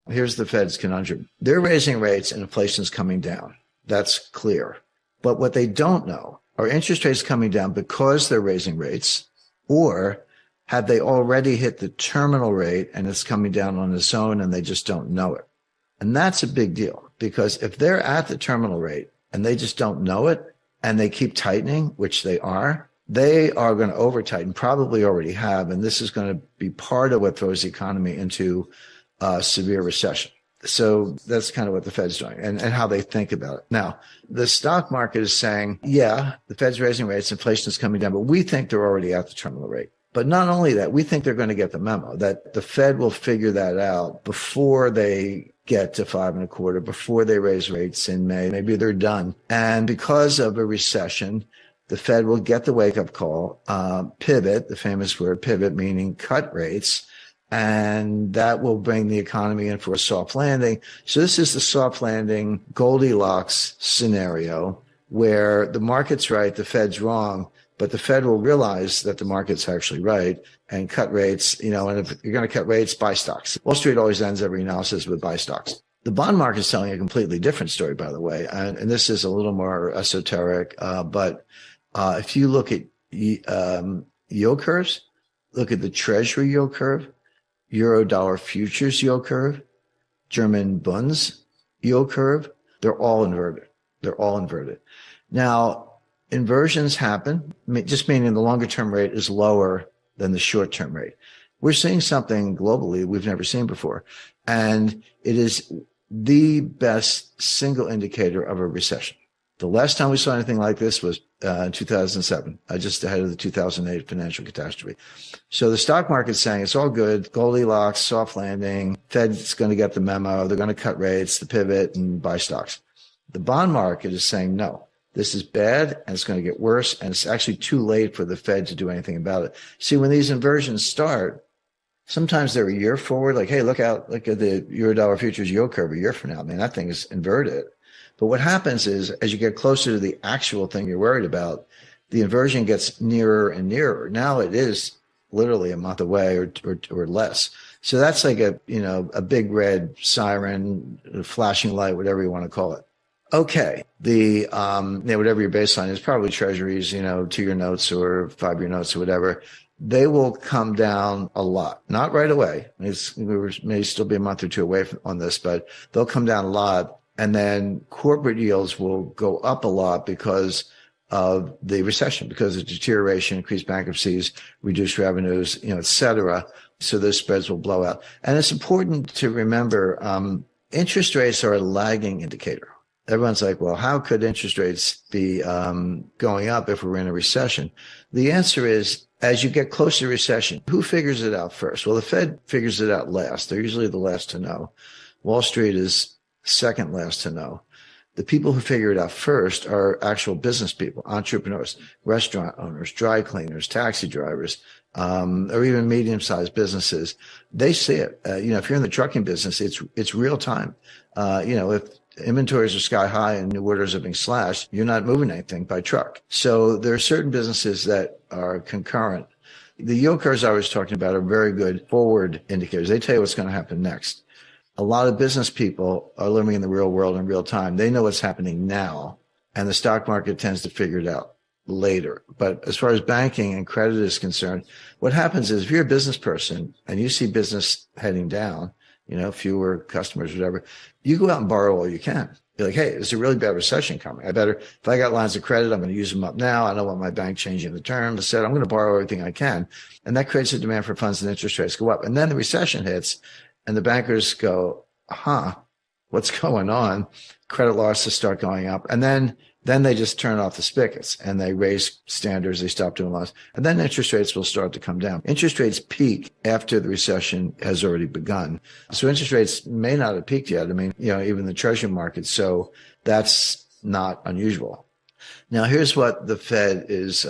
Here's the Fed's conundrum. They're raising rates and inflation's coming down. That's clear. But what they don't know are interest rates coming down because they're raising rates, or have they already hit the terminal rate and it's coming down on its own and they just don't know it? And that's a big deal, because if they're at the terminal rate and they just don't know it and they keep tightening, which they are going to over tighten, probably already have. And this is going to be part of what throws the economy into severe recession. So that's kind of what the Fed's doing and how they think about it. Now, the stock market is saying, yeah, the Fed's raising rates, inflation is coming down, but we think they're already at the terminal rate. But not only that, we think they're going to get the memo that the Fed will figure that out before they get to 5.25, before they raise rates in May. Maybe they're done. And because of a recession, the Fed will get the wake-up call, pivot, the famous word pivot, meaning cut rates, and that will bring the economy in for a soft landing. So this is the soft landing Goldilocks scenario where the market's right, the Fed's wrong, but the Fed will realize that the market's actually right and cut rates, and if you're going to cut rates, buy stocks. Wall Street always ends every analysis with buy stocks. The bond market is telling a completely different story, by the way, and this is a little more esoteric, but if you look at yield curves, look at the Treasury yield curve, Euro dollar futures yield curve, German Bunds yield curve, they're all inverted. They're all inverted. Now, inversions happen, just meaning the longer term rate is lower than the short term rate. We're seeing something globally we've never seen before. And it is the best single indicator of a recession. The last time we saw anything like this was in 2007, just ahead of the 2008 financial catastrophe. So the stock market's saying it's all good, Goldilocks, soft landing, Fed's going to get the memo, they're going to cut rates, the pivot, and buy stocks. The bond market is saying no. This is bad, and it's going to get worse, and it's actually too late for the Fed to do anything about it. See, when these inversions start, sometimes they're a year forward, like, hey, look at the Eurodollar futures yield curve a year from now. Man, that thing is inverted. But what happens is, as you get closer to the actual thing you're worried about, the inversion gets nearer and nearer. Now it is literally a month away or less. So that's like a big red siren, flashing light, whatever you want to call it. Okay, whatever your baseline is, probably treasuries, 2-year notes or 5-year notes or whatever, they will come down a lot. Not right away. We may still be a month or two away on this, but they'll come down a lot. And then corporate yields will go up a lot because of the recession, because of deterioration, increased bankruptcies, reduced revenues, et cetera. So those spreads will blow out. And it's important to remember, interest rates are a lagging indicator. Everyone's like, well, how could interest rates be going up if we're in a recession? The answer is, as you get closer to recession, who figures it out first? Well, the Fed figures it out last. They're usually the last to know. Wall Street is second last to know. The people who figure it out first are actual business people, entrepreneurs, restaurant owners, dry cleaners, taxi drivers, or even medium-sized businesses. They see it. If you're in the trucking business, it's real time. If inventories are sky high and new orders are being slashed, you're not moving anything by truck. So there are certain businesses that are concurrent. The yield curves I was talking about are very good forward indicators. They tell you what's going to happen next. A lot of business people are living in the real world in real time. They know what's happening now, and the stock market tends to figure it out later. But as far as banking and credit is concerned, what happens is if you're a business person and you see business heading down, fewer customers, whatever, you go out and borrow all you can. You're like, hey, there's a really bad recession coming. If I got lines of credit, I'm going to use them up now. I don't want my bank changing the terms. I said, I'm going to borrow everything I can. And that creates a demand for funds and interest rates go up. And then the recession hits and the bankers go, what's going on? Credit losses start going up. And then they just turn off the spigots and they raise standards. They stop doing loans. And then interest rates will start to come down. Interest rates peak after the recession has already begun. So interest rates may not have peaked yet. Even the treasury market. So that's not unusual. Now, here's what the Fed is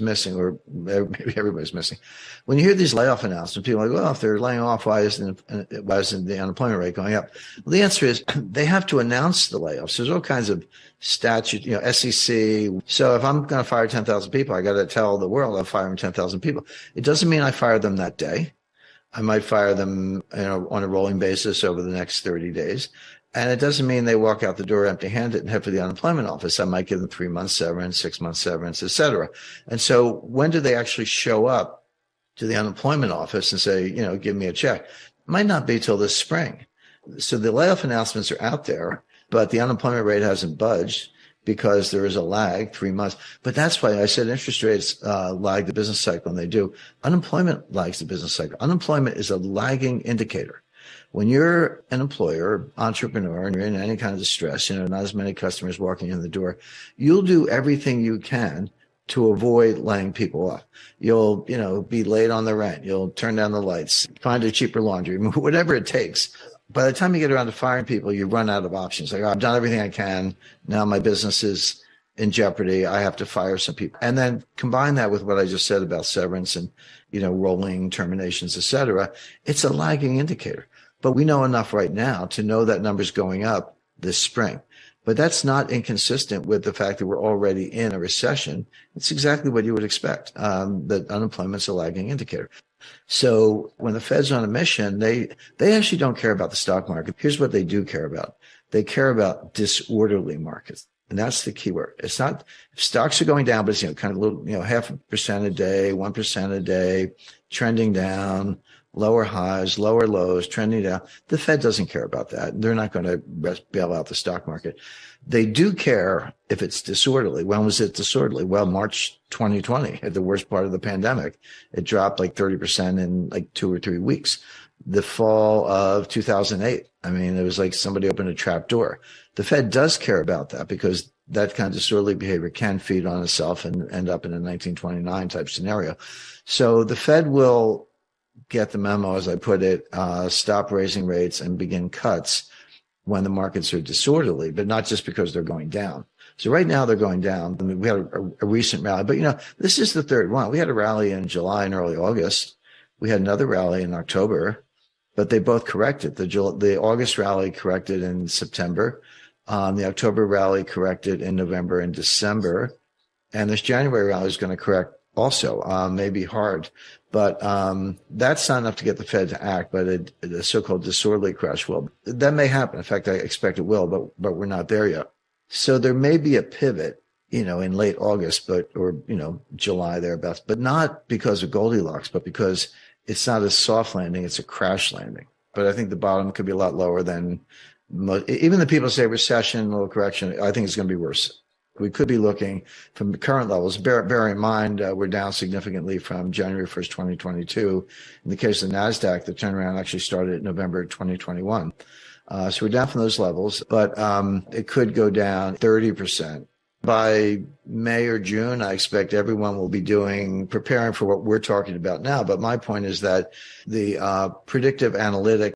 missing, or maybe everybody's missing. When you hear these layoff announcements, people are like, well, if they're laying off, why isn't the unemployment rate going up? Well, the answer is they have to announce the layoffs. There's all kinds of statute, SEC. So if I'm going to fire 10,000 people, I got to tell the world I'm firing 10,000 people. It doesn't mean I fire them that day. I might fire them, on a rolling basis over the next 30 days. And it doesn't mean they walk out the door empty-handed and head for the unemployment office. I might give them 3 months severance, 6 months severance, et cetera. And so when do they actually show up to the unemployment office and say, give me a check? It might not be till this spring. So the layoff announcements are out there, but the unemployment rate hasn't budged because there is a lag, 3 months. But that's why I said interest rates lag the business cycle, and they do. Unemployment lags the business cycle. Unemployment is a lagging indicator. When you're an employer, entrepreneur, and you're in any kind of distress, not as many customers walking in the door, you'll do everything you can to avoid laying people off. You'll, be late on the rent. You'll turn down the lights, find a cheaper laundry, whatever it takes. By the time you get around to firing people, you run out of options. Like, I've done everything I can. Now my business is in jeopardy. I have to fire some people. And then combine that with what I just said about severance and, rolling terminations, et cetera. It's a lagging indicator. But we know enough right now to know that number's going up this spring. But that's not inconsistent with the fact that we're already in a recession. It's exactly what you would expect, that unemployment's a lagging indicator. So when the Fed's on a mission, they actually don't care about the stock market. Here's what they do care about. They care about disorderly markets. And that's the key word. It's not, if stocks are going down, but it's, kind of little, 0.5% a day, 1% a day, trending down, lower highs, lower lows, trending down. The Fed doesn't care about that. They're not going to bail out the stock market. They do care if it's disorderly. When was it disorderly? Well, March 2020, at the worst part of the pandemic. It dropped like 30% in like 2 or 3 weeks. The fall of 2008, it was like somebody opened a trap door. The Fed does care about that because that kind of disorderly behavior can feed on itself and end up in a 1929 type scenario. So the Fed will get the memo, as I put it, stop raising rates and begin cuts when the markets are disorderly, but not just because they're going down. So right now they're going down. We had a recent rally, but this is the third one. We had a rally in July and early August. We had another rally in October, but they both corrected. The August rally corrected in September. The October rally corrected in November and December. And this January rally is going to correct also, maybe hard. But that's not enough to get the Fed to act, but the so-called disorderly crash will. That may happen. In fact, I expect it will, but we're not there yet. So there may be a pivot, in late August, or July thereabouts, but not because of Goldilocks, but because it's not a soft landing, it's a crash landing. But I think the bottom could be a lot lower than even the people say recession, little correction. I think it's going to be worse. We could be looking from the current levels. Bear in mind, we're down significantly from January 1st, 2022. In the case of the NASDAQ, the turnaround actually started in November 2021. So we're down from those levels, but it could go down 30%. By May or June, I expect everyone will be preparing for what we're talking about now. But my point is that the predictive analytics